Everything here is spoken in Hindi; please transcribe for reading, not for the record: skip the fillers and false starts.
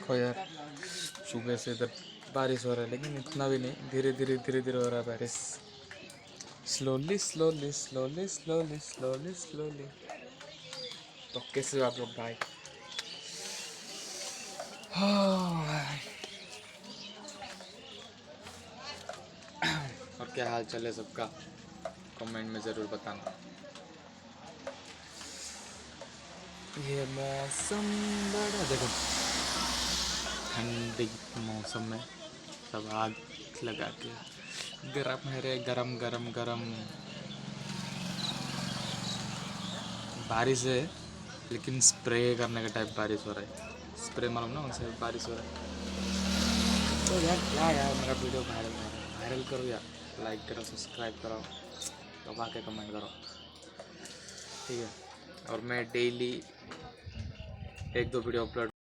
देखो यार, सुबह से इधर बारिश हो रहा है, लेकिन इतना भी नहीं, धीरे धीरे हो रहा है बारिश। Slowly slowly slowly slowly slowly slowly. तो कैसे हो आप लोग भाई? हाँ। और क्या हाल चाल है सबका? कमेंट में ज़रूर बताना। ये मौसम बड़ा, देखो ठंडी मौसम में सब आग लगा के गरम है रे, गरम गरम गरम। बारिश है लेकिन स्प्रे करने का टाइप बारिश हो रहा है। स्प्रे मालूम ना, उनसे बारिश हो रहा है। तो यार क्या यार, मेरा वीडियो वायरल हो रहा है, वायरल करो यार, लाइक करो, सब्सक्राइब करो, दबा के कमेंट करो, ठीक है? और मैं डेली 1-2 वीडियो अपलोड